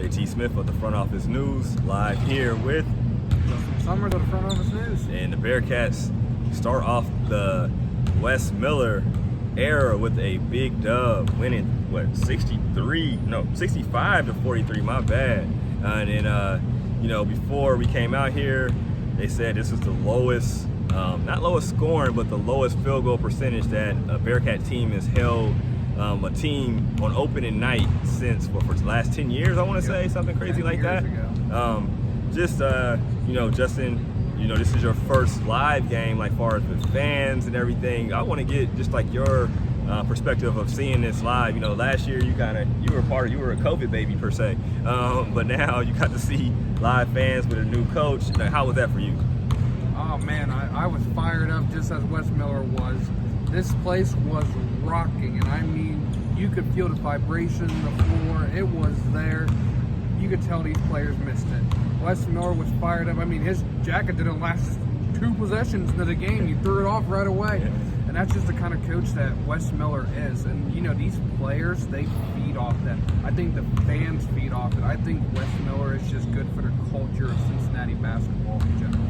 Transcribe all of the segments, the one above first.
JT Smith of the Front Office News, live here with Justin Summers of the Front Office News. And the Bearcats start off the Wes Miller era with a big dub, winning, 65 to 43, my bad. And then, before we came out here, they said this was the lowest, not lowest scoring, but the lowest field goal percentage that a Bearcat team has held a team on opening night since, for the last 10 years, I want to say, something crazy like that. Justin, this is your first live game, like far as with fans and everything. I want to get just like your perspective of seeing this live. Last year you were a COVID baby per se, but now you got to see live fans with a new coach. How was that for you? Oh man, I was fired up just as Wes Miller was. This place was rocking, and I mean, you could feel the vibration in the floor. It was there. You could tell these players missed it. Wes Miller was fired up. I mean, his jacket didn't last 2 possessions into the game. He threw it off right away. And that's just the kind of coach that Wes Miller is. And, these players, they feed off that. I think the fans feed off it. I think Wes Miller is just good for the culture of Cincinnati basketball in general.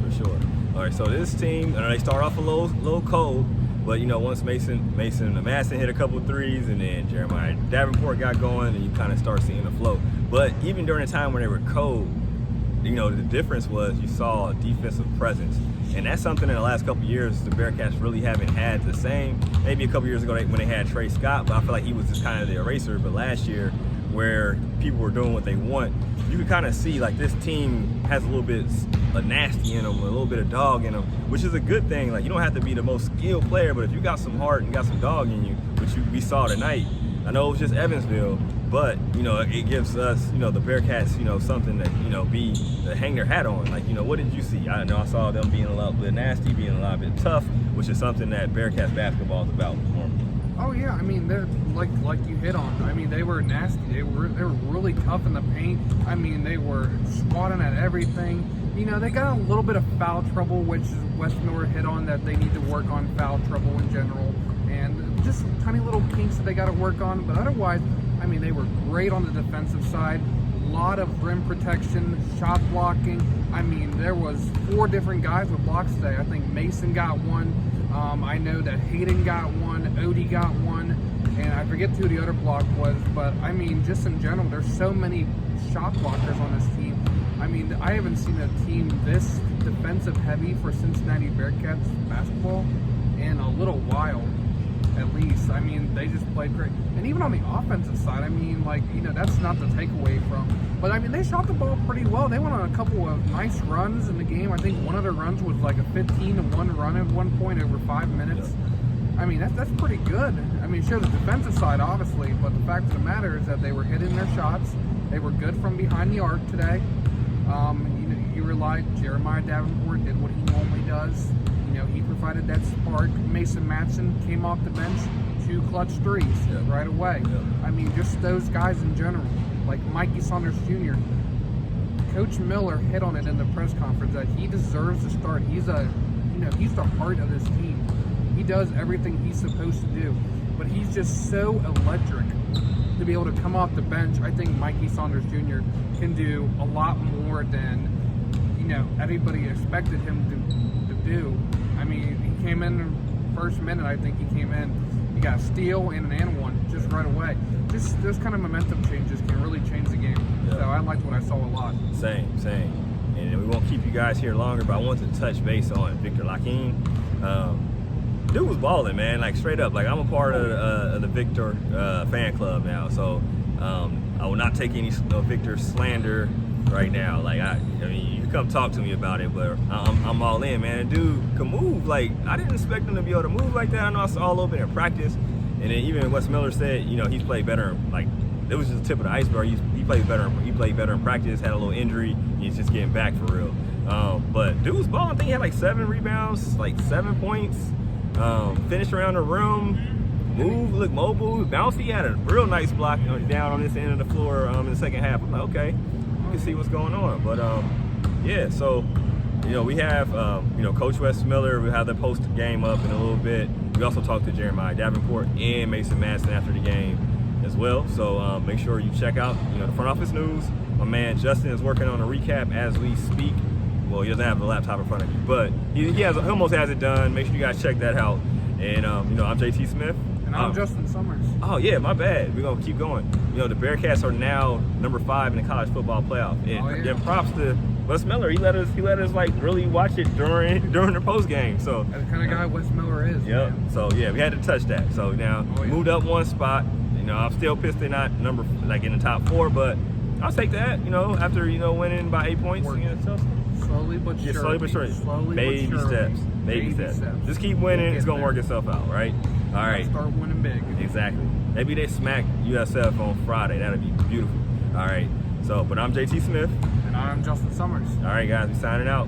For sure. All right, so this team, they start off a little cold, but once Mason Madsen hit a couple threes, and then Jeremiah Davenport got going, and you kind of start seeing the flow. But even during the time when they were cold, the difference was you saw a defensive presence, and that's something in the last couple of years the Bearcats really haven't had the same. Maybe a couple years ago when they had Trey Scott, but I feel like he was just kind of the eraser. But last year, where people were doing what they want, you could kind of see like this team has a little bit of nasty in them, a little bit of dog in them, which is a good thing. Like, you don't have to be the most skilled player, but if you got some heart and got some dog in you, which we saw tonight. I know it was just Evansville, but it gives us, the Bearcats, something that to hang their hat on. Like, what did you see? I know I saw them being a little bit nasty, being a lot bit tough, which is something that Bearcats basketball is about normally. Oh yeah, I mean, they're like you hit on. I mean, they were nasty. They were really tough in the paint. I mean, they were swatting at everything. They got a little bit of foul trouble, which Wes Miller hit on, that they need to work on foul trouble in general, and just tiny little kinks that they got to work on. But otherwise, I mean, they were great on the defensive side. A lot of rim protection, shot blocking. I mean, there was 4 different guys with blocks today. I think Mason got one. I know that Hayden got one, Odie got one, and I forget who the other block was, but I mean, just in general, there's so many shot blockers on this team. I mean, I haven't seen a team this defensive heavy for Cincinnati Bearcats basketball in a little while, at least. I mean, they just played great. And even on the offensive side, I mean, that's not the takeaway from. But I mean, they shot the ball pretty well. They went on a couple of nice runs in the game. I think one of their runs was like a 15-1 run at one point over 5 minutes. I mean, that's pretty good. I mean, it shows the defensive side, obviously, but the fact of the matter is that they were hitting their shots. They were good from behind the arc today. You relied, Jeremiah Davenport did what he normally does. He provided that spark. Mason Madsen came off the bench, 2 clutch threes right away. I mean, just those guys in general, like Mikey Saunders Jr. Coach Miller hit on it in the press conference that he deserves to start. He's he's the heart of this team. He does everything he's supposed to do, but he's just so electric to be able to come off the bench. I think Mikey Saunders Jr. can do a lot more than everybody expected him to do. I mean, he came in first minute. I think he came in. He got a steal and an and one just right away. Just those kind of momentum changes can really change the game. So I liked what I saw a lot. Same. And we won't keep you guys here longer, but I wanted to touch base on Victor Laquin. Dude was balling, man. Like, straight up. Like, I'm a part of the Victor fan club now, so I will not take any Victor slander right now. Like, I mean, you can come talk to me about it, but I'm all in, man. The dude can move. Like, I didn't expect him to be able to move like that. I know I saw a little bit in practice, and then even Wes Miller said, he's played better. Like, it was just the tip of the iceberg. He played better. He played better in practice. Had a little injury. He's just getting back for real. But dude was balling. I think he had like 7 rebounds, like 7 points. Finished around the rim. Look mobile, bouncy. He had a real nice block down on this end of the floor in the second half. I'm like, okay, you can see what's going on. But yeah, so we have Coach Wes Miller. We have the post game up in a little bit. We also talked to Jeremiah Davenport and Mason Madsen after the game as as well. So make sure you check out, the front office news. My man Justin is working on a recap as we speak. Well, he doesn't have the laptop in front of you, but he almost has it done. Make sure you guys check that out. And I'm JT Smith. And I'm Justin Summers. Oh yeah, my bad. We're gonna keep going. The Bearcats are now number 5 in the college football playoff. And props to Wes Miller. He let us like really watch it during the post game. So that's the kind of guy Wes Miller is. Yep. Man. So yeah, we had to touch that. So now moved up one spot. I'm still pissed they're not in the top 4, but I'll take that. After winning by 8 points against Chelsea. Slowly but surely. Slowly but surely. Slowly Baby but surely. steps. Baby steps. Just keep winning. It's gonna work itself out, right? All right. Start winning big. Exactly. Maybe they smack USF on Friday. That'd be beautiful. All right. So, but I'm JT Smith. And I'm Justin Summers. All right, guys. We signing out.